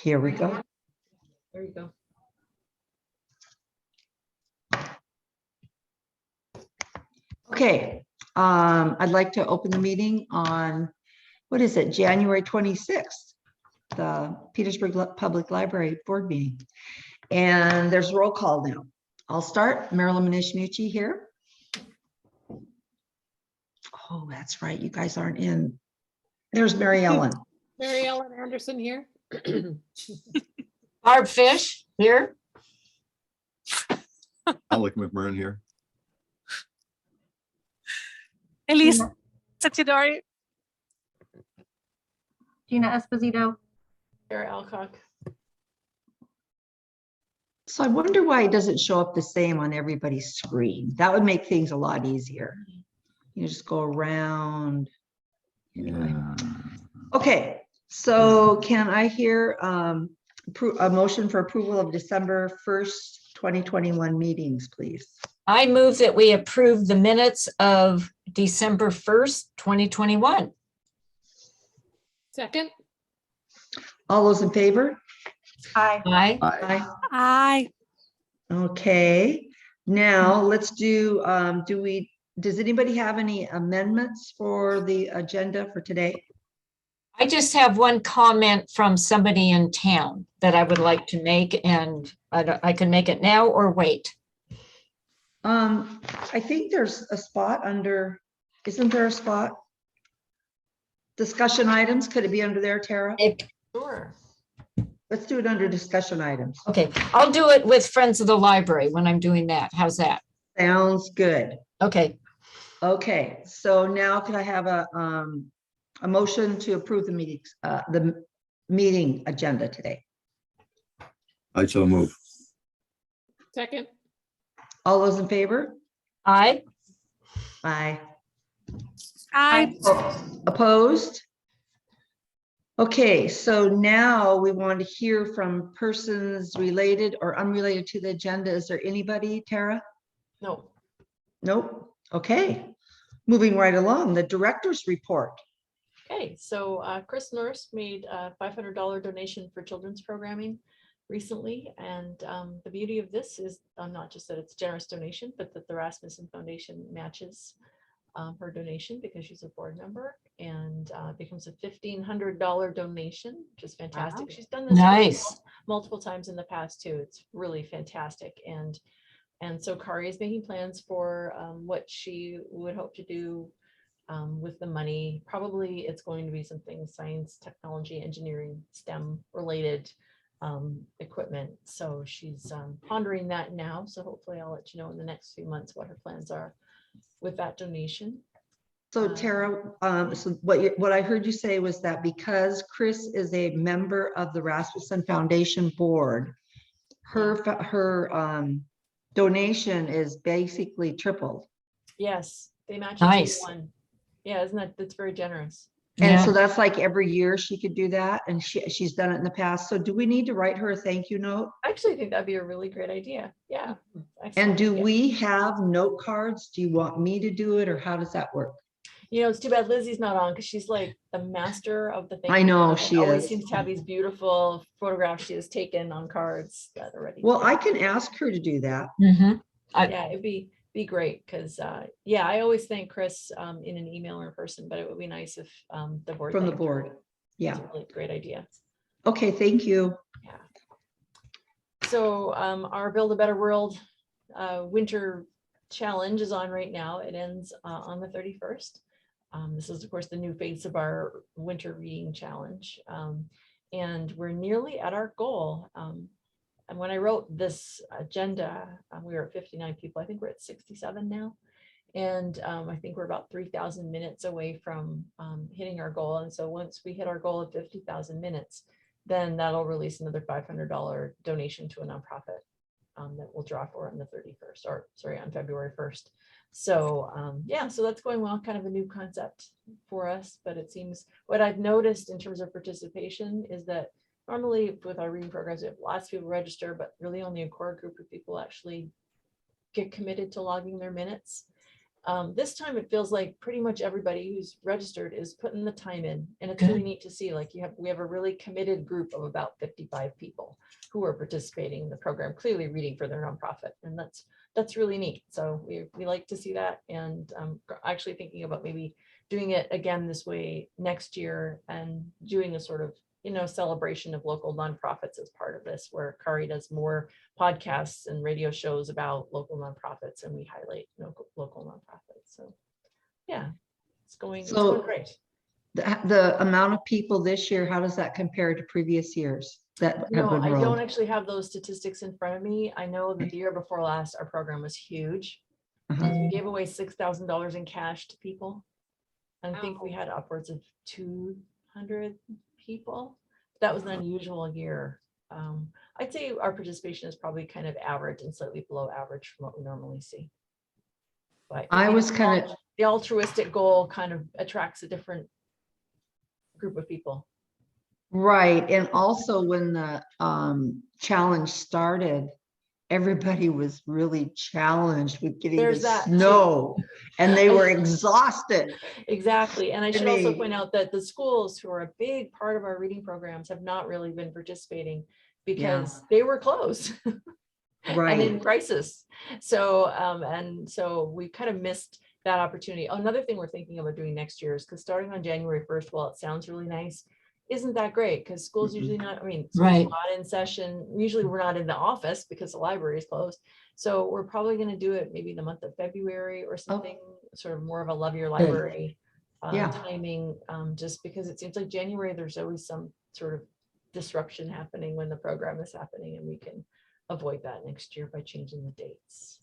Here we go. There you go. Okay, I'd like to open the meeting on, what is it, January 26th, the Petersburg Public Library Board meeting. And there's roll call now. I'll start. Marilyn Manishmucci here. Oh, that's right. You guys aren't in. There's Mary Ellen. Mary Ellen Anderson here. Barb Fish here. Alec McMurrin here. Elise Satidori. Gina Esposito. Sarah Alcock. So I wonder why it doesn't show up the same on everybody's screen. That would make things a lot easier. You just go around. Anyway. Yeah. Okay, so can I hear a motion for approval of December 1st, 2021 meetings, please? I move that we approve the minutes of December 1st, 2021. Second. All those in favor? Aye. Aye. Aye. Aye. Okay, now let's do, does anybody have any amendments for the agenda for today? I just have one comment from somebody in town that I would like to make, and I can make it now or wait. I think there's a spot under, isn't there a spot? Discussion items, could it be under there, Tara? Sure. Let's do it under discussion items. Okay, I'll do it with Friends of the Library when I'm doing that. How's that? Sounds good. Okay, Okay, so now could I have a motion to approve the meeting agenda today? I so move. Second. All those in favor? aye. Aye. Aye. Opposed? Okay, so now we want to hear from persons related or unrelated to the agenda. Is there anybody, Tara? No. Nope. Okay, moving right along, the director's report. Okay, so Chris Norris made a $500 donation for children's programming recently, and the beauty of this is not just that it's a generous donation, but that the Rasmussen Foundation matches her donation because she's a board member, and becomes a $1,500 donation, which is fantastic. Wow. She's done this Nice. multiple times in the past too. It's really fantastic, and so Kari is making plans for what she would hope to do with the money. Probably it's going to be something science, technology, engineering, STEM related equipment. So she's pondering that now. So hopefully I'll let you know in the next few months what her plans are with that donation. So Tara, so what I heard you say was that because Chris is a member of the Rasmussen Foundation board, her donation is basically tripled. Yes, they match Nice. 1. Yeah, that's very generous. And Yeah. so that's like every year she could do that, and she's done it in the past. So do we need to write her a thank you note? I actually think that'd be a really great idea. Yeah. And Excellent do idea. we have note cards? Do you want me to do it, or how does that work? You know, it's too bad Lizzie's not on because she's like the master of the thing. I know, she always is. seems to have these beautiful photographs she has taken on cards that are ready. Well, I can ask her to do that. Mhm. Yeah, it'd be great because yeah, I always thank Chris in an email or in person, but it would be nice if the board From the thanked her. board. Yeah. It's a really great idea. Okay, thank you. Yeah. So our Build a Better World winter challenge is on right now. It ends on the 31st. This is, of course, the new face of our winter reading challenge. And we're nearly at our goal. And when I wrote this agenda, we were at 59 people. I think we're at 67 now. And I think we're about 3,000 minutes away from hitting our goal. And so once we hit our goal of 50,000 minutes, then that'll release another $500 donation to a nonprofit that we'll draw for on the 31st, or sorry, on February 1st. So yeah, so that's going well, kind of a new concept for us, but it seems what I've noticed in terms of participation is that normally with our reading programs, we have lots of people register, but really only a core group of people actually get committed to logging their minutes. This time it feels like pretty much everybody who's registered is putting the time in, and it's Good. really neat to see, like, we have a really committed group of about 55 people who are participating in the program, clearly reading for their nonprofit, and that's really neat. So we like to see that, and actually thinking about maybe doing it again this way next year, and doing a sort of, celebration of local nonprofits as part of this, where Kari does more podcasts and radio shows about local nonprofits, and we highlight local nonprofits. So yeah, it's going great. The amount of people this year, how does that compare to previous years that have No, I don't enrolled? actually have those statistics in front of me. I know that the year before last, our program was huge. Uh-huh. We gave away $6,000 in cash to people. I think we had upwards of 200 people. That was an unusual year. I'd say our participation is probably kind of average and slightly below average from what we normally see. But I was kind of, the altruistic goal kind of attracts a different group of people. right. And also when the challenge started, everybody was really challenged with getting There's the that too. snow and they were exhausted. Exactly. And I should also mean- point out that the schools, who are a big part of our reading programs, have not really been participating because they were closed and in Right. crisis. So we kind of missed that opportunity. Another thing we're thinking about doing next year is, because starting on January 1st, while it sounds really nice, isn't that great, because school's Mm-mm. usually not, school's Right. not in session. Usually we're not in the office because the library is closed. So we're probably going to do it maybe the month of February or something, sort of more of a love your library Yeah. timing, just because it seems like January, there's always some sort of disruption happening when the program is happening, and we can avoid that next year by changing the dates.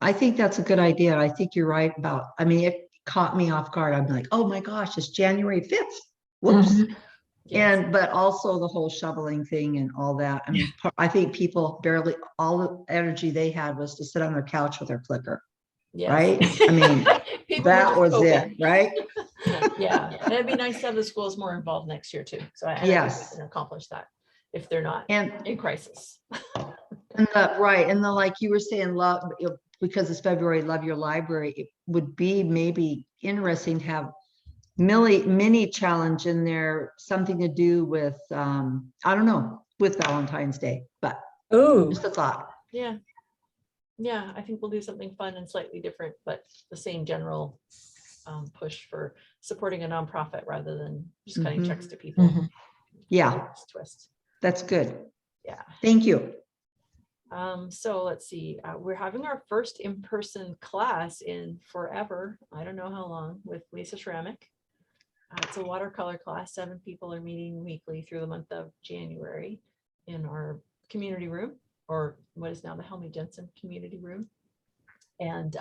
I think that's a good idea. I think you're right about, I mean, it caught me off guard. I'm like, oh my gosh, it's January 5th. Whoops. Mhm. Yes. And, but also the whole shoveling thing and all that. I mean, I think people barely, all the energy they had was to sit on their couch with their clicker, Yes. right? I mean, People were that just was it, hoping. right? Yeah, and it'd be nice to have the schools more involved next year too. So I think Yes. we can accomplish that if they're not And, in crisis. right, and then like you were saying, love, because it's February, love your library, it would be maybe interesting to have mini challenge in there, something to do with, I don't know, with Valentine's Day, but Ooh, just a thought. Yeah. Yeah, I think we'll do something fun and slightly different, but the same general push for supporting a nonprofit rather than just cutting Mhm. checks to people. Mhm. Yeah, Twist. that's good. Yeah. Thank you. So let's see, we're having our first in-person class in forever. I don't know how long, with Lisa Shramick. It's a watercolor class. 7 people are meeting weekly through the month of January in our community room, or what is now the Helmy Jensen community room. And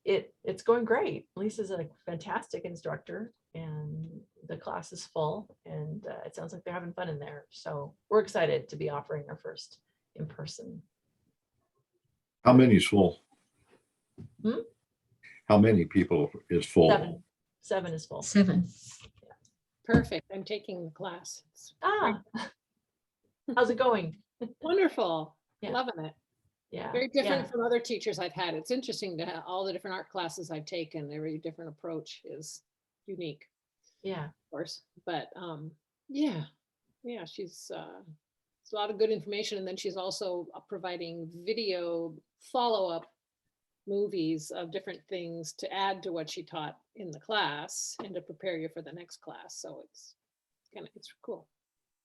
it's going great. Lisa's a fantastic instructor, and the class is full, and it sounds like they're having fun in there. So we're excited to be offering our first in-person. How many is full? Hmm? How many people is full? 7. 7 is full. 7. Perfect. I'm taking the class. It's Ah, how's it going? wonderful. Yeah. Loving it. Yeah. Very different yeah. from other teachers I've had. It's interesting to have all the different art classes I've taken. Every different approach is unique, Yeah. of course. But yeah, she's it's a lot of good information. And then she's also providing video follow-up movies of different things to add to what she taught in the class and to prepare you for the next class. So it's cool.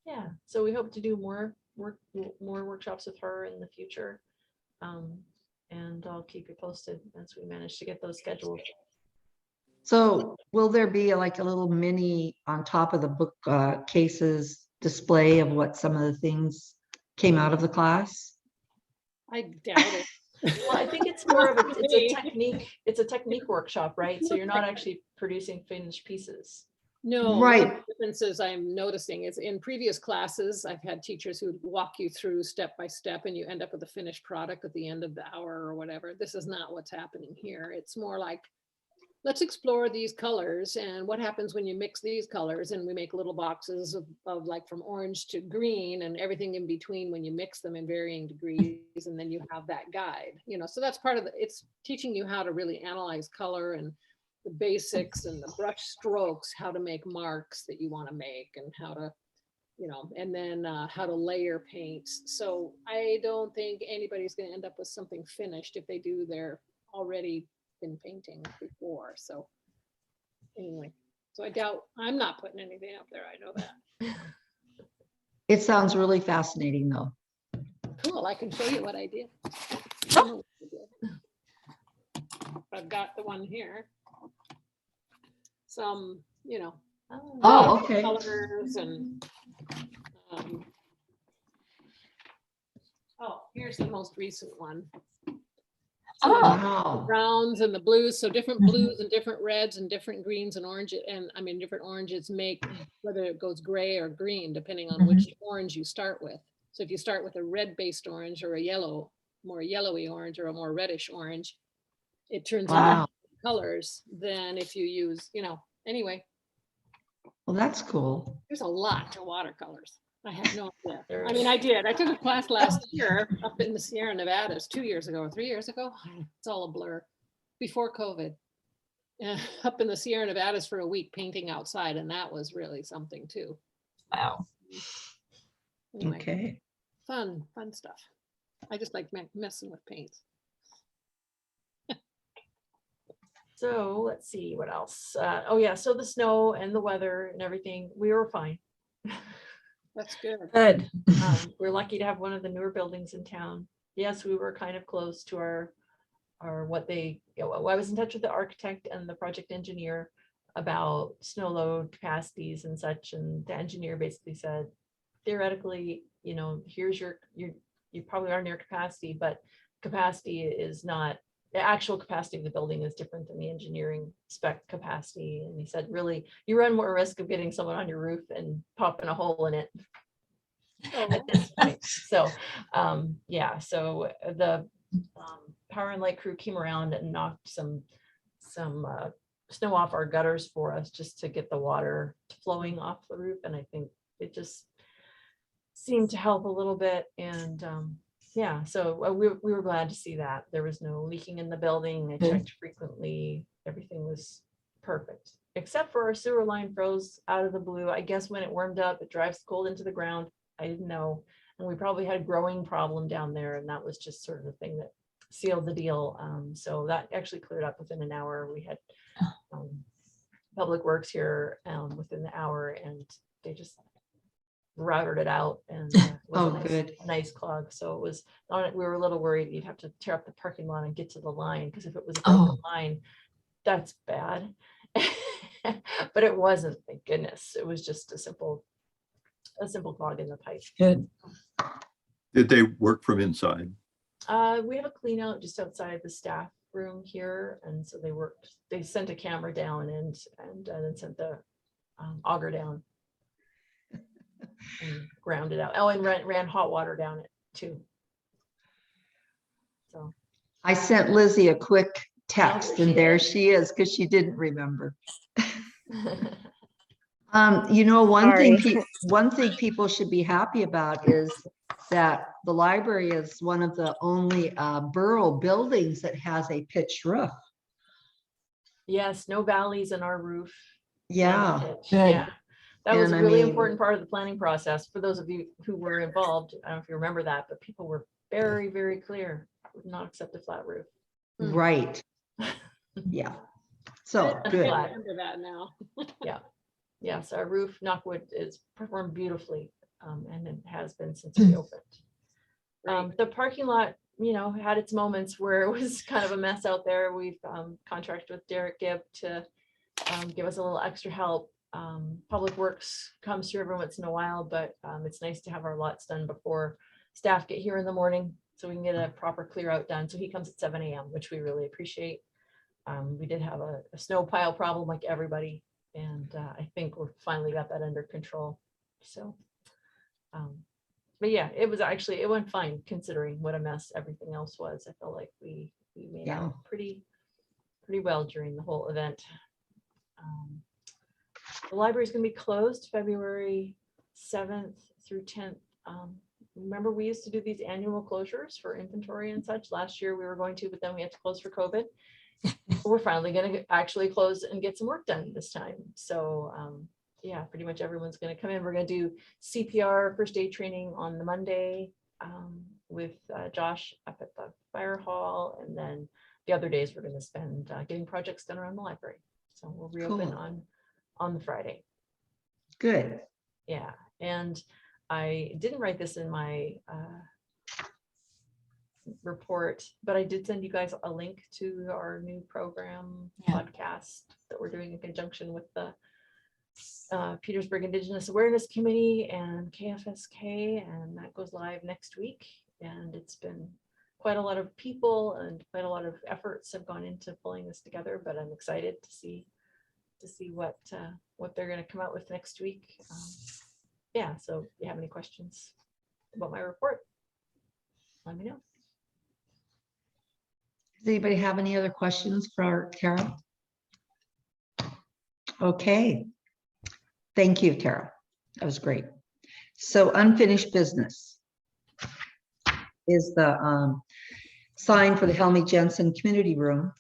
Yeah. So we hope to do more workshops with her in the future. And I'll keep you posted as we manage to get those scheduled. So will there be like a little mini on top of the book cases display of what some of the things came out of the class? I doubt it. Well, I think it's more of it's a technique workshop, right? So you're not actually producing finished pieces. No, one Right. of the differences I'm noticing is in previous classes, I've had teachers who walk you through step by step and you end up with a finished product at the end of the hour or whatever. This is not what's happening here. It's more like let's explore these colors and what happens when you mix these colors, and we make little boxes of like from orange to green and everything in between when you mix them in varying degrees, and then you have that guide, you know, so that's part of it's teaching you how to really analyze color and the basics and the brush strokes, how to make marks that you want to make, and how to, you know, and then how to layer paints. So I don't think anybody's going to end up with something finished if they do their already been painting before. So anyway, so I doubt, I'm not putting anything up there. I know that. It sounds really fascinating though. Cool, I can show you what I did. I know what I did. I've got the one here. Some, you know, Oh, okay. colors and oh, here's the most recent one. So Oh, Wow. browns and the blues, so different Mhm. blues and different reds and different greens and oranges, and I mean different oranges make whether it goes gray or green depending on which orange you start with. So if you start with a red based orange or a yellow, more yellowy orange or a more reddish orange, it turns Wow. into colors than if you use, you know, anyway, Well, that's cool. there's a lot to watercolors. I had no idea. There I mean, is. I did. I took a class last year up in the Sierra Nevadas 2 years ago or 3 years ago. It's all a blur. Before COVID, up in the Sierra Nevadas for a week painting outside, and that was really something too. wow. Anyway, Okay. fun stuff. I just like messing with paints. So let's see what else. Oh yeah, so the snow and the weather and everything, we were fine. That's good. Good. We're lucky to have one of the newer buildings in town. Yes, we were kind of close to our what they, you know, I was in touch with the architect and the project engineer about snow load capacities and such, and the engineer basically said, theoretically, you know, here's you probably are near capacity, but capacity is not, the actual capacity of the building is different than the engineering spec capacity. And he said, really, you run more risk of getting someone on your roof and popping a hole in it at this point. So, yeah, so the power and light crew came around and knocked some snow off our gutters for us just to get the water flowing off the roof. And I think it just seemed to help a little bit. And yeah, so we were glad to see that there was no leaking in the building. I Good. checked frequently. Everything was perfect, except for our sewer line froze out of the blue. I guess when it warmed up, it drives cold into the ground. I didn't know. And we probably had a growing problem down there. And that was just sort of the thing that sealed the deal. So that actually cleared up within an hour. We had Public Works here within the hour, and they just routed it out, and it was Oh, a nice, good. nice clog. So it was on, we were a little worried you'd have to tear up the parking lot and get to the line, because if it was a broken line, that's bad. But it wasn't, thank goodness. It was just a simple clog in the pipe. Good. Did they work from inside? We have a clean out just outside the staff room here, and so they sent a camera down and then sent the auger down and ground it out. Oh, and ran hot water down it too. So I sent Lizzie a quick text she and there did. she is, because she didn't remember. You know, one thing people should be happy about is that the library is one of the only borough buildings that has a pitched roof. Yes, no valleys in our roof. Yeah. Good. Yeah. That was And a I really mean- important part of the planning process. For those of you who were involved, I don't know if you remember that, but people were very, very clear, would not accept a flat roof. Right. Yeah. So I good. remember that now. Yes, our roof, knockwood, is performed beautifully, and it has been since we opened. The parking lot, you know, had its moments where it was kind of a mess out there. We've contracted with Derek Gibb to give us a little extra help. Public Works comes through every once in a while, but it's nice to have our lots done before staff get here in the morning, so we can get a proper clear out done. So he comes at 7 a.m., which we really appreciate. We did have a snow pile problem like everybody, and I think we're finally got that under control. So, but yeah, it went fine considering what a mess everything else was. I felt like we made Yeah. out pretty pretty well during the whole event. The library is going to be closed February 7th through 10th. Remember, we used to do these annual closures for inventory and such. Last year we were going to, but then we had to close for COVID. We're finally going to actually close and get some work done this time. So yeah, pretty much everyone's going to come in. We're going to do CPR first aid training on the Monday with Josh up at the fire hall. And then the other days we're going to spend getting projects done around the library. So we'll reopen Cool. on the Friday. Good. Yeah, and I didn't write this in my report, but I did send you guys a link to our new program Yeah. podcast that we're doing in conjunction with the Petersburg Indigenous Awareness Committee and KFSK, and that goes live next week. And it's been quite a lot of people and quite a lot of efforts have gone into pulling this together, but I'm excited to see what they're going to come out with next week. Yeah, so if you have any questions about my report, let me know. Does anybody have any other questions for Tara? Okay. Thank you, Tara. That was great. So unfinished business is the sign for the Helmy Jensen Community Room.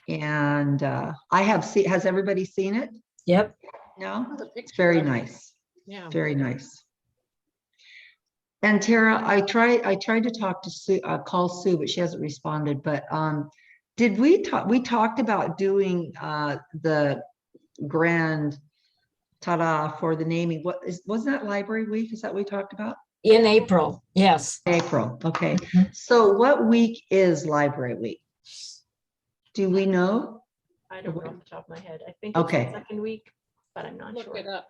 And I have seen, has everybody seen it? Yep. No? The It's picture very of it. nice. Yeah. Very nice. And Tara, I tried to talk to Sue, call Sue, but she hasn't responded. But did we talked about doing the grand ta-da for the naming? Wasn't that Library Week? Is that what we talked about? In April, yes. April. Okay. Mhm. So what week is Library Week? Do we know? I don't know off the top of my head. I think it's Okay. the second week, but I'm not Look sure. it up.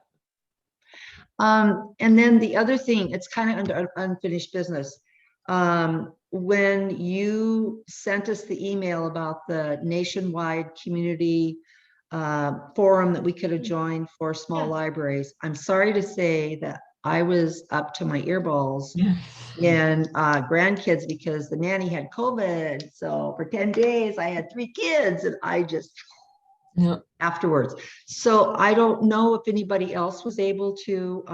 And then the other thing, it's kind of under unfinished business. When you sent us the email about the nationwide community forum that we could have joined for small Yeah. libraries, I'm sorry to say that I was up to my earballs Yeah. and grandkids because the nanny had COVID. So for 10 days, I had 3 kids and I just Yeah. afterwards. So I don't know if anybody else was able to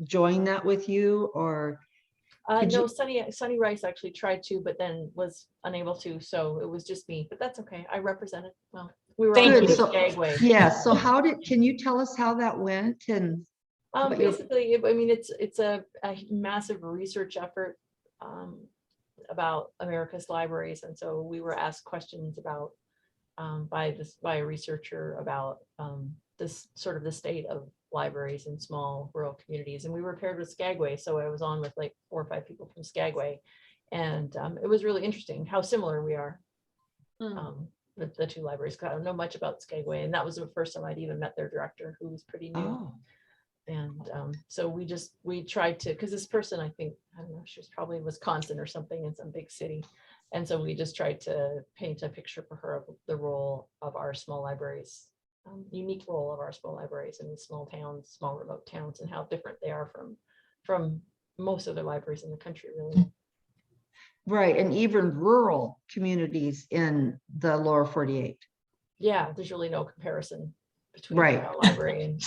join that with you or could No, you- Sunny Rice actually tried to, but then was unable to. So it was just me, but that's okay. I represented. Well, we were Thank on you. the So- Skagway. yeah. So can you tell us how that went? And but you're- Basically, I mean, it's a massive research effort about America's libraries. And so we were asked questions about by a researcher about this sort of the state of libraries in small rural communities. And we were paired with Skagway. So I was on with like 4 or 5 people from Skagway. And it was really interesting how similar we are. The 2 libraries. 'Cause I don't know much about Skagway. And that was the first time I'd even met their director, who was pretty new. oh, And so we tried to, because this person, I think, I don't know, she was probably in Wisconsin or something in some big city. And so we just tried to paint a picture for her of the role of our small libraries, unique role of our small libraries in small towns, small remote towns, and how different they are from most other libraries in the country, really. right. And even rural communities in the lower 48. Yeah, there's really no comparison between Right. our library and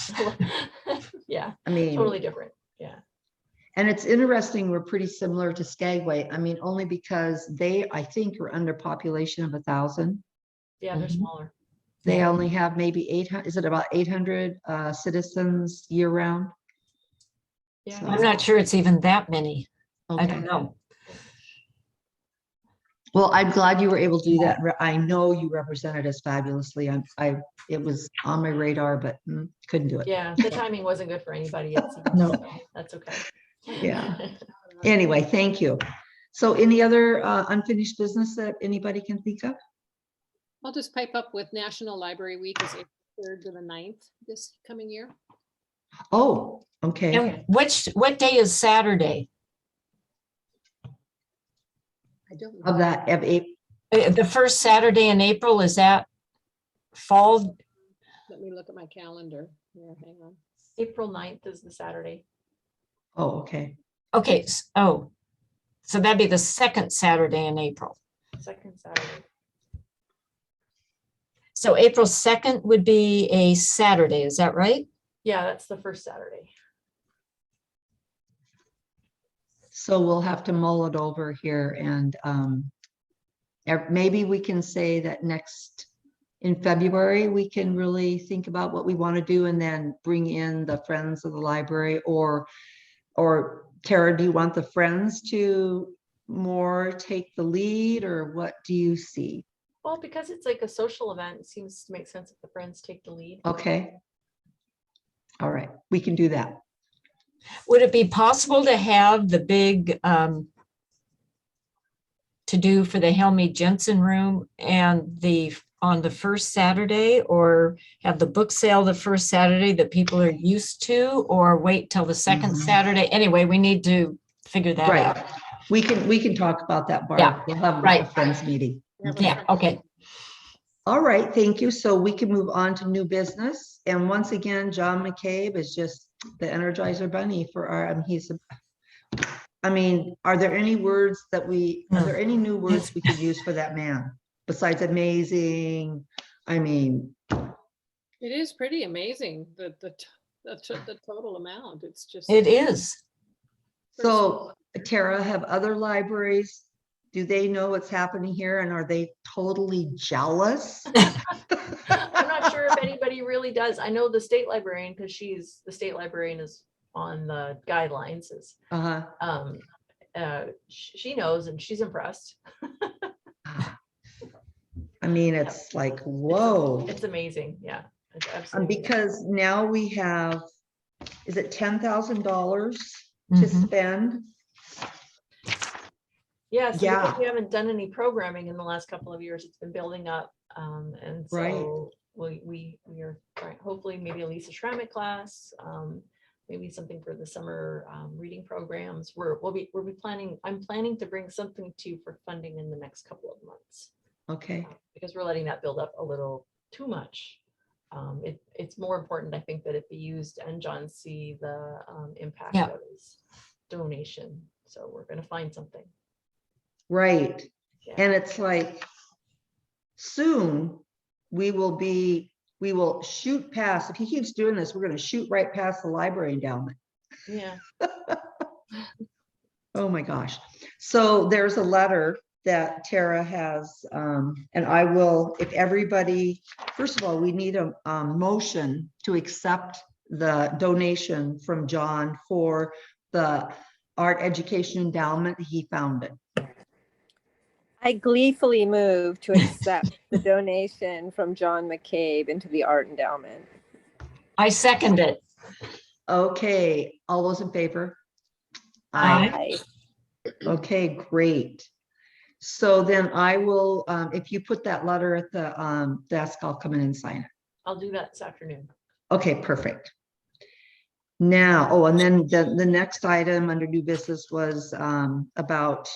yeah, I mean, totally different. Yeah. and it's interesting, we're pretty similar to Skagway. I mean, only because they, I think, are under population of 1,000. Yeah, they're Mhm. smaller. They only have maybe 800, is it about 800 citizens year round? Yeah. So- I'm not sure it's even that many. I Okay. don't know. Well, I'm glad you were able to do that. I know you represented us fabulously. It was on my radar, but couldn't do it. Yeah, the timing wasn't good for anybody. It seems. No. So that's okay. Yeah. Anyway, thank you. So any other unfinished business that anybody can think of? I'll just pipe up with National Library Week is April 3rd to the 9th this coming year. Oh, okay. And what day is Saturday? I don't know. Of that, of eight, The first Saturday in April, is that fall? Let me look at my calendar. Here, hang on. April 9th is the Saturday. oh, okay. Okay, oh, so that'd be the second Saturday in April. Second Saturday. So April 2nd would be a Saturday, is that right? Yeah, that's the first Saturday. So we'll have to mull it over here and maybe we can say that in February, we can really think about what we want to do and then bring in the Friends of the Library or Tara, do you want the Friends to more take the lead or what do you see? Well, because it's like a social event, it seems to make sense if the Friends take the lead. Okay. All right, we can do that. Would it be possible to have the big to do for the Helmy Jensen room and on the first Saturday, or have the book sale the first Saturday that people are used to, or wait till the second Saturday? Anyway, we need to figure that out. Right. We can talk about that, Barb. Yeah, We'll have right. a Friends meeting. Yeah, okay. All right, thank you. So we can move on to new business. And once again, John McCabe is just the Energizer Bunny for our, are there any words are there any new words we could use for that man besides amazing? It is pretty amazing, the total amount. It's just. It is. So Tara, have other libraries, do they know what's happening here and are they totally jealous? I'm not sure if anybody really does. I know the state librarian, because the state librarian is on the guidelines, she knows and she's impressed. It's like, whoa. It's amazing. Yeah. It's absolutely Because now we have, is it $10,000 to spend? yeah. So Yeah. because we haven't done any programming in the last couple of years, it's been building up. And so we are hopefully maybe a Lisa Schrammick class, maybe something for the summer reading programs. We'll be planning. I'm planning to bring something to you for funding in the next couple of months. Okay. Because we're letting that build up a little too much. It's more important, I think, that it be used and John see the impact of his donation. So we're going to find something. Right. Yeah. And it's like soon we will shoot past, if he keeps doing this, we're going to shoot right past the library endowment. Yeah. Oh my gosh. So there's a letter that Tara has, and I will, if everybody, first of all, we need a motion to accept the donation from John for the art education endowment he founded. I gleefully move to accept the donation from John McCabe into the art endowment. I second it. Okay, all those in favor? Aye. Okay, great. So then I will, if you put that letter at the desk, I'll come in and sign it. I'll do that this afternoon. Okay, perfect. Now, and then the next item under new business was about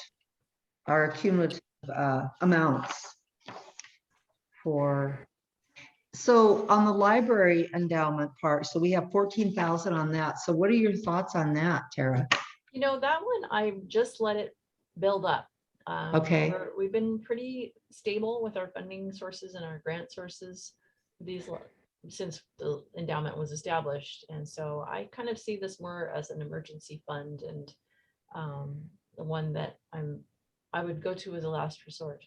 our cumulative amounts so on the library endowment part, so we have 14,000 on that. So what are your thoughts on that, Tara? That one, I just let it build up. Okay. We've been pretty stable with our funding sources and our grant sources since the endowment was established. And so I kind of see this more as an emergency fund and the one that I would go to as a last resort.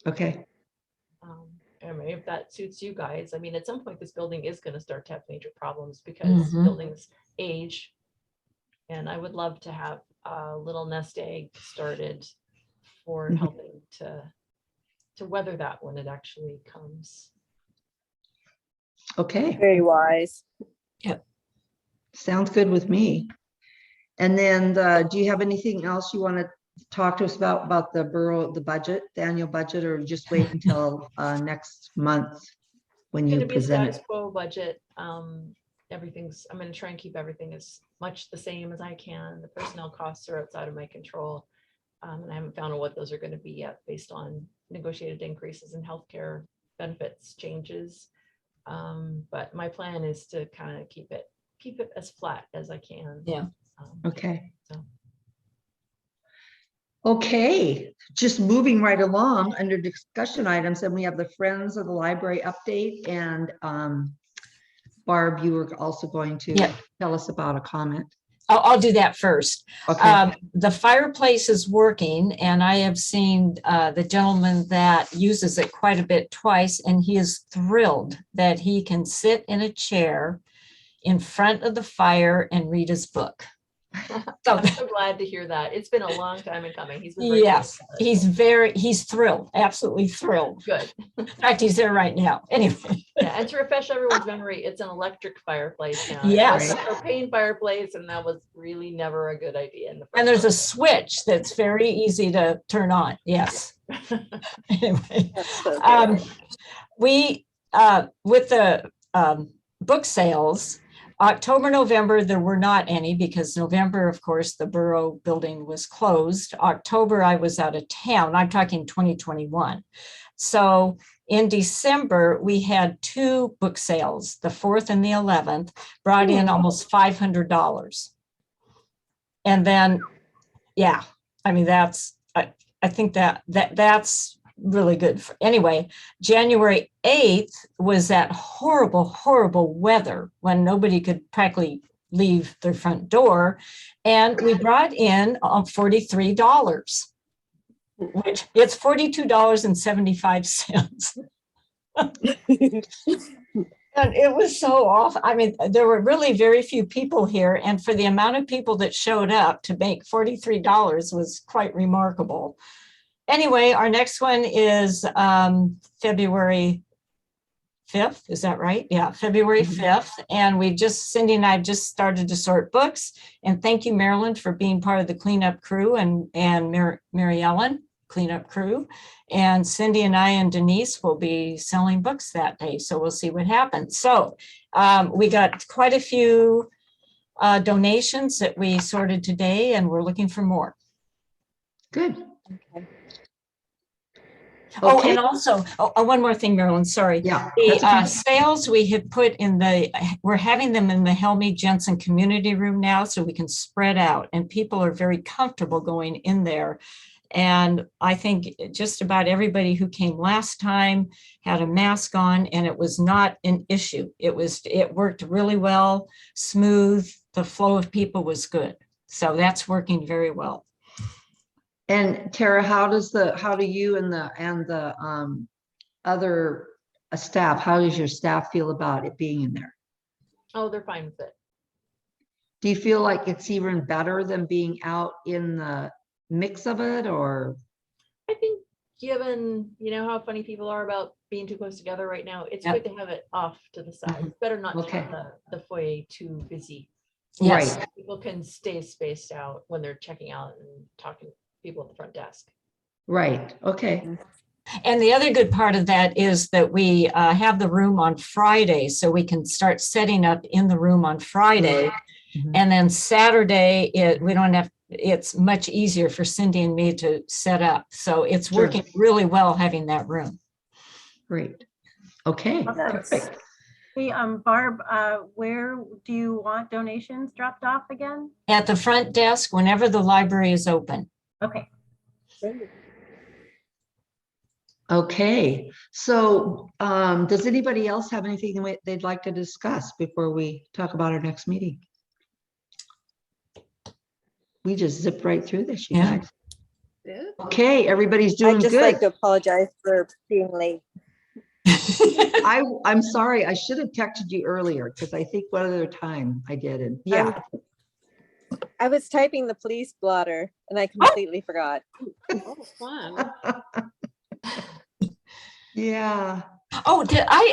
Okay. If that suits you guys, at some point this building is going to start to have major problems because buildings age. And I would love to have a little nest egg started for helping to weather that when it actually comes. Okay. Very wise. Yep. Sounds good with me. And then do you have anything else you want to talk to us about the borough, the budget, the annual budget, or just wait until next month when you It's going to be a present status it? quo budget. I'm going to try and keep everything as much the same as I can. The personnel costs are outside of my control. And I haven't found out what those are going to be yet based on negotiated increases in healthcare benefits changes. But my plan is to kind of keep it as flat as I can. Yeah. Okay. So. Okay, just moving right along under discussion items, and we have the Friends of the Library update, and Barb, you were also going to Yeah. tell us about a comment. I'll do that first. Okay, The fireplace is working, and I have seen the gentleman that uses it quite a bit twice, and he is thrilled that he can sit in a chair in front of the fire and read his book. So, I'm so glad to hear that. It's been a long time in coming. He's been very yes, patient about it. he's thrilled, absolutely thrilled. Good. In fact, he's there right now. Anyway, Yeah, and to refresh everyone's memory, it's an electric fireplace now. It Yes. was a propane fireplace, and that was really never a good idea in the and first there's a place. switch that's very easy to turn on. Yes. Anyway. That's so Um, good. we, with the book sales, October, November, there were not any because November, of course, the borough building was closed. October, I was out of town. I'm talking 2021. So in December, we had 2 book sales, the 4th and the 11th, brought in almost $500. And then, yeah, I mean, I think that's really good. Anyway, January 8th was that horrible weather when nobody could practically leave their front door. And we brought in $43, which it's $42.75. And it was so off. I mean, there were really very few people here. And for the amount of people that showed up to make $43 was quite remarkable. Anyway, our next one is February 5th. Is that right? Yeah, February 5th. And Cindy and I just started to sort books. And thank you, Marilyn, for being part of the cleanup crew, and Mary Ellen, cleanup crew. And Cindy and I and Denise will be selling books that day. So we'll see what happens. So we got quite a few donations that we sorted today, and we're looking for more. good. Okay. Oh, Okay. and also, one more thing, Marilyn, sorry. Yeah, The that's okay. sales we have put in we're having them in the Helmy Jensen community room now, so we can spread out, and people are very comfortable going in there. And I think just about everybody who came last time had a mask on, and it was not an issue. It worked really well, smooth. The flow of people was good. So that's working very well. And Tara, how do you and the other staff, how does your staff feel about it being in there? Oh, they're fine with it. Do you feel like it's even better than being out in the mix of it, or? I think given, how funny people are about being too close together right now, it's Yep. good to have it off to the side. It's better not to Okay. have the foyer too busy. Yes. Right. People can stay spaced out when they're checking out and talking to people at the front desk. Right, okay, And the other good part of that is that we have the room on Friday, so we can start setting up in the room on Friday. Mhm. And then Saturday, it's much easier for Cindy and me to set up. So it's Sure. working really well having that room. Great. Okay, perfect. Hey, Barb, where do you want donations dropped off again? At the front desk, whenever the library is open. Okay. Okay, so does anybody else have anything they'd like to discuss before we talk about our next meeting? We just zipped right through this, you Yeah. guys. Okay, everybody's doing I'd just good. like to apologize for being late. I'm sorry, I should have texted you earlier because I think one other time I did, and yeah. I was typing the police blotter and I completely forgot. Oh, fun. Yeah. Oh,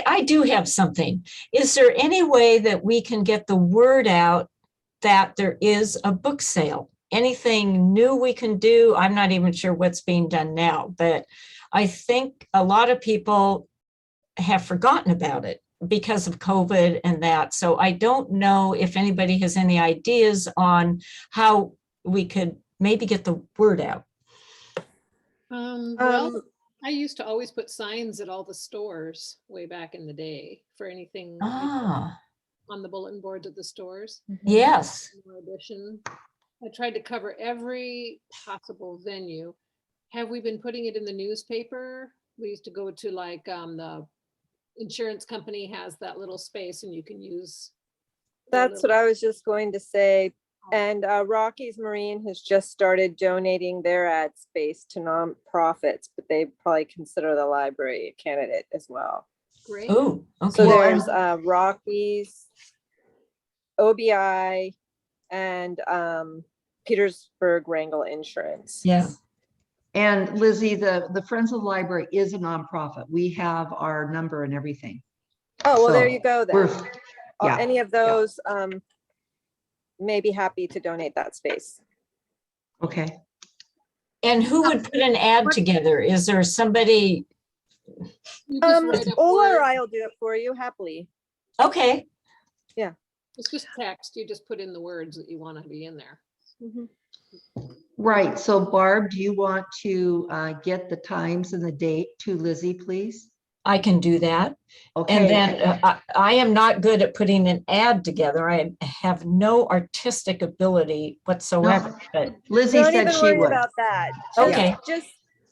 I do have something. Is there any way that we can get the word out that there is a book sale? Anything new we can do? I'm not even sure what's being done now, but I think a lot of people have forgotten about it because of COVID and that. So I don't know if anybody has any ideas on how we could maybe get the word out. Well, I used to always put signs at all the stores way back in the day for anything Ah, on the bulletin boards at the stores. yes. More edition. I tried to cover every possible venue. Have we been putting it in the newspaper? We used to go to like, the insurance company has that little space and you can use. their That's what little- I was just going to say. And Rockies Marine has just started donating their ad space to nonprofits, but they probably consider the library a candidate as well. Great. Oh, So okay. there's Rockies, OBI, and Petersburg Wrangle Insurance. Yeah. And Lizzie, the Friends of the Library is a nonprofit. We have our number and everything. Oh, well, there So you go we're- then. yeah, Any of those may be happy to donate that space. Okay. And who would put an ad together? Is there somebody? You just write up Ola or words. I'll do it for you happily. Okay, It's just text. You just put in the words that you want to be in there. Mhm. Right. So Barb, do you want to get the times and the date to Lizzie, please? I can do that. Okay. And then I am not good at putting an ad together. I have no artistic ability whatsoever, but Lizzie Don't said even she worry would. about that. Okay.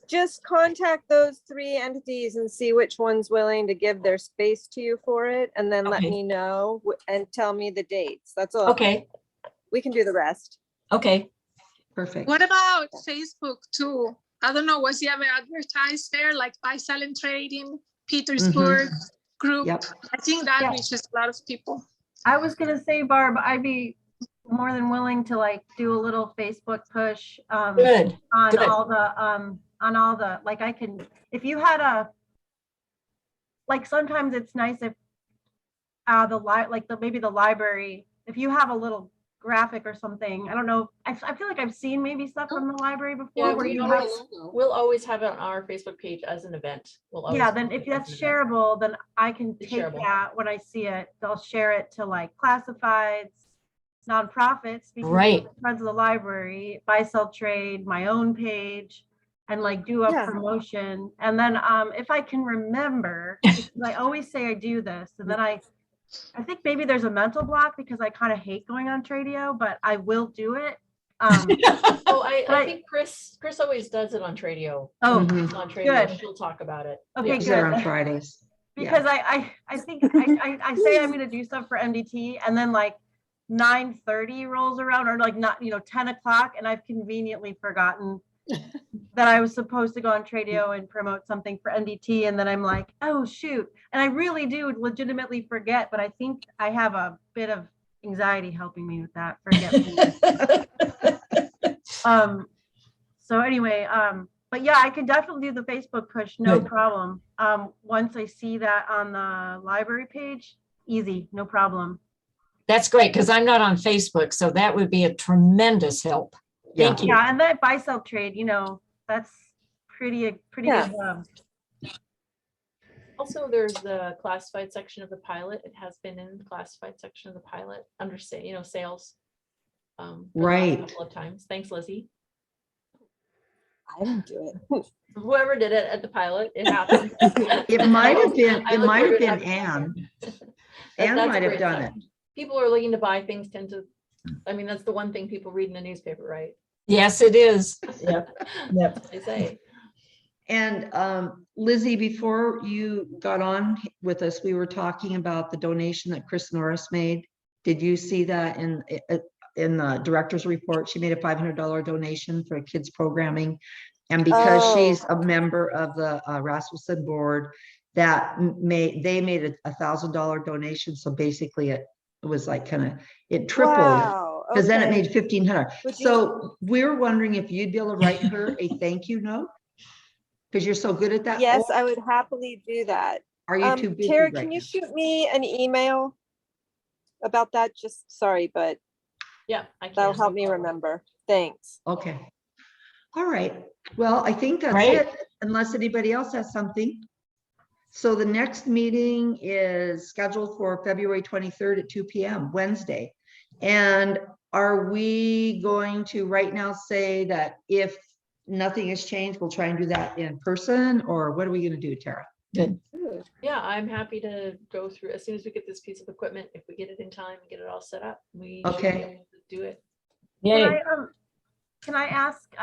Just contact those 3 entities and see which one's willing to give their space to you for it, and then let Okay. me know and tell me the dates. That's all. okay, We can do the rest. okay. Perfect. What about Facebook too? I don't know, was you ever advertised there, like buy, sell and trading, Petersburg group? Yep. I think that Yeah. reaches a lot of people. I was gonna say, Barb, I'd be more than willing to like do a little Facebook push Good. on good. all the, like I can, if you had like sometimes it's nice if maybe the library, if you have a little graphic or something, I don't know, I feel like I've seen maybe stuff from the library before Yeah, where we you always- have, We'll always have it on our Facebook page as an event. We'll always yeah, then have if it as that's an event. shareable, then I can It's take shareable. that when I see it, they'll share it to like classifieds, nonprofits, because Right. Friends of the Library, buy, sell, trade, my own page, and like do a Yeah. promotion. And then if I can remember, because I always say I do this, and then I think maybe there's a mental block because I kind of hate going on Tradio, but I will do it. Oh, I Right. think Chris always does it on Tradio. Oh, Mhm. On Tradio, good. she'll talk about it. Okay, He's there on good. Fridays. Because I think I say I'm gonna do stuff for MDT, and then like 9:30 rolls around, or like not, 10 o'clock, and I've conveniently forgotten that I was supposed to go on Tradio and promote something for MDT, and then I'm like, oh shoot. And I really do legitimately forget, but I think I have a bit of anxiety helping me with that forgetfulness. So anyway, but yeah, I can definitely do the Facebook push, no Good. problem. Once I see that on the library page, easy, no problem. That's great, because I'm not on Facebook, so that would be a tremendous help. Thank you. Yeah, and that buy sell trade, that's pretty Yeah. good. Also, there's the classified section of the pilot. It has been in the classified section of the pilot under sales. For the last Right. Couple of times. Thanks, Lizzie. I didn't do it. Whoever did it at the pilot, it happened. It might have been, I it look might have forward to been having- Anne. That- Anne that's a might have great done it. section. People are looking to buy things that's the one thing people read in the newspaper, right? Yes, it is. Yep. Yep. They say. And Lizzie, before you got on with us, we were talking about the donation that Chris Norris made. Did you see that in the director's report? She made a $500 donation for kids programming. And because she's a member of the Rasmussen board, they made a $1,000 donation. So basically it was like it tripled. Wow. Because then it okay. made 1,500. Would you- So we're wondering if you'd be able to write her a thank you note? Because you're so good at that. Yes, Or I would happily do that. are you too busy Tara, right can you now? shoot me an email about that? Just sorry, but Yeah, I can. that'll help me remember. Thanks. Okay. All right. Well, I think that's Great. it, unless anybody else has something. So the next meeting is scheduled for February 23rd at 2 p.m., Wednesday. And are we going to right now say that if nothing has changed, we'll try and do that in person, or what are we going to do, Tara? Good. Yeah, I'm happy to go through as soon as we get this piece of equipment. If we get it in time, get it all set up. We should be Okay. able to do it. Yay. Can I ask,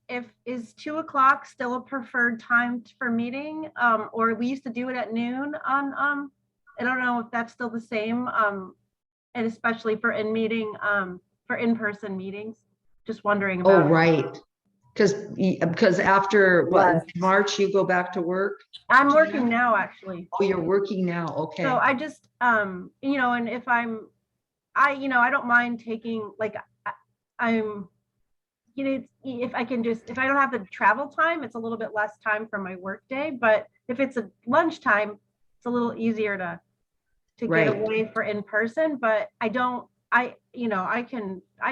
if, is 2 o'clock still a preferred time for meeting? Or we used to do it at noon on, I don't know if that's still the same, and especially for in-person meetings, just wondering Oh, about it. right. Because after what, Yes. March, you go back to work? I'm working now, actually. Oh, you're working now. Okay. So I just, you know, and if I don't mind taking, like, I'm, you know, if I can just, if I don't have the travel time, it's a little bit less time from my work day, but if it's a lunchtime, it's a little easier to Right. get away for in person, but I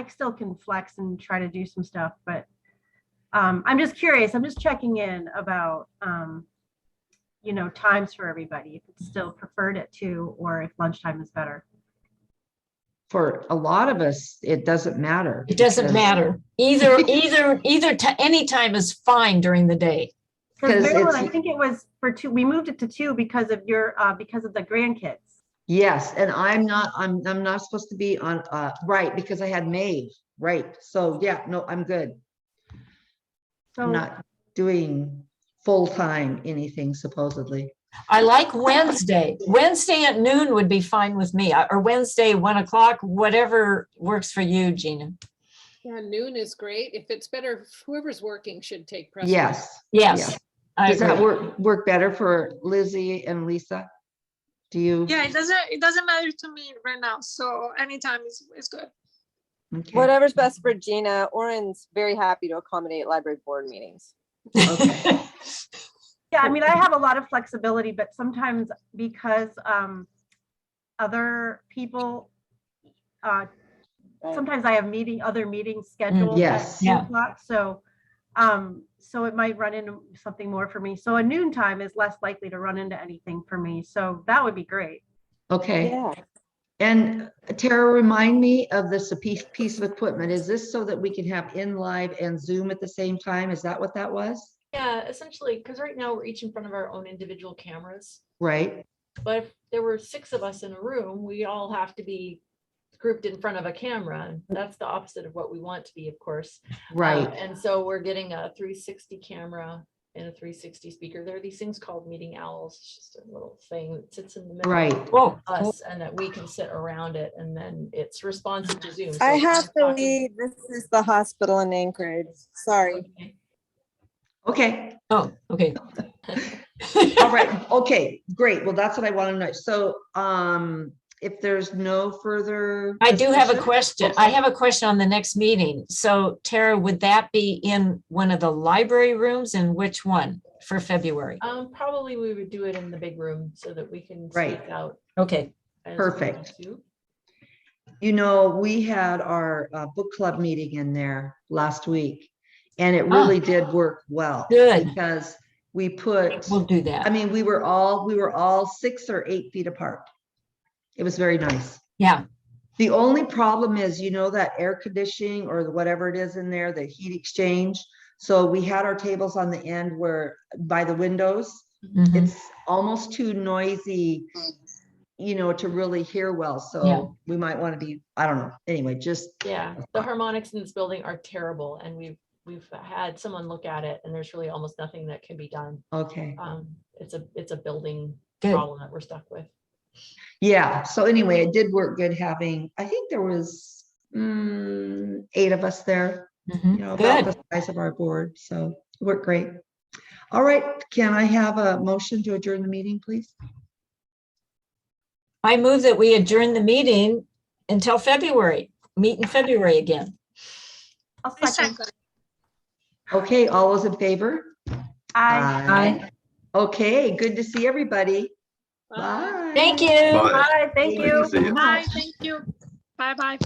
still can flex and try to do some stuff, but I'm just curious, I'm just checking in about, times for everybody, if it's still preferred at 2 or if lunchtime is better. For a lot of us, it doesn't matter. It doesn't because- matter. Any time is fine during the day. Because 'Cause Marilyn, it's- I think it was for 2, we moved it to 2 because of because of the grandkids. Yes, and I'm not supposed to be on, right, because I had Maeve, right? So yeah, no, I'm good. I'm So, not doing full-time anything supposedly. I like Wednesday. Wednesday at noon would be fine with me, or Wednesday, 1 o'clock, whatever works for you, Gina. Yeah, noon is great. If it's better, whoever's working should take precedence. Yes. Yes. I Does that agree. work better for Lizzie and Lisa? Do you? Yeah, it doesn't matter to me right now. So anytime is good. Okay. Whatever's best for Gina. Oren's very happy to accommodate library board meetings. Okay. yeah, I mean, I have a lot of flexibility, but sometimes because other people, sometimes I have other meetings scheduled at Yes. 2 Yeah. o'clock. So it might run into something more for me. So a noon time is less likely to run into anything for me. So that would be great. Okay. Yeah. And Tara, remind me of this piece of equipment. Is this so that we can have in live and Zoom at the same time? Is that what that was? Yeah, essentially, because right now we're each in front of our own individual cameras. Right? But if there were 6 of us in a room, we all have to be grouped in front of a camera. And that's the opposite of what we want to be, of course. Right. And so we're getting a 360 camera and a 360 speaker. There are these things called meeting owls. It's just a little thing that sits in the middle Right. Whoa. of us and that we can sit around it, and then it's responsive to Zoom. So I if have I'm to talking- leave. This is the hospital in Anchorage. Sorry. Okay. Okay. Oh, okay. All right. Okay, great. Well, that's what I want to know. So, if there's no further. I do have a discussion- question. I have a question on the next meeting. So Tara, would that be in one of the library rooms, and which one for February? Probably we would do it in the big room so that we can Right. speak out. Okay. as we Perfect. need to. You know, we had our book club meeting in there last week, and it really did work well. Good. Because we put, We'll do I that. mean, we were all 6 or 8 feet apart. It was very nice. Yeah. The only problem is, that air conditioning or whatever it is in there, the heat exchange. So we had our tables on the end where by the windows, Mhm. it's almost too noisy, to really hear well. Yeah. So we might want to be, I don't know. Anyway, just, Yeah, the harmonics in this building are terrible, and we've had someone look at it, and there's really almost nothing that can be done. okay. It's a building Good. problem that we're stuck with. Yeah. So anyway, it did work good having, I think there was 8 of us there, Mhm. about Good. the size of our board. So it worked great. All right. Can I have a motion to adjourn the meeting, please? I move that we adjourn the meeting until February, meet in February again. I'll I second. second. Okay. All those in favor? Aye. Okay. Good to see everybody. Bye. Bye. Thank you. Bye. Bye, thank Thank you. See you. Bye. Thank you. Bye bye.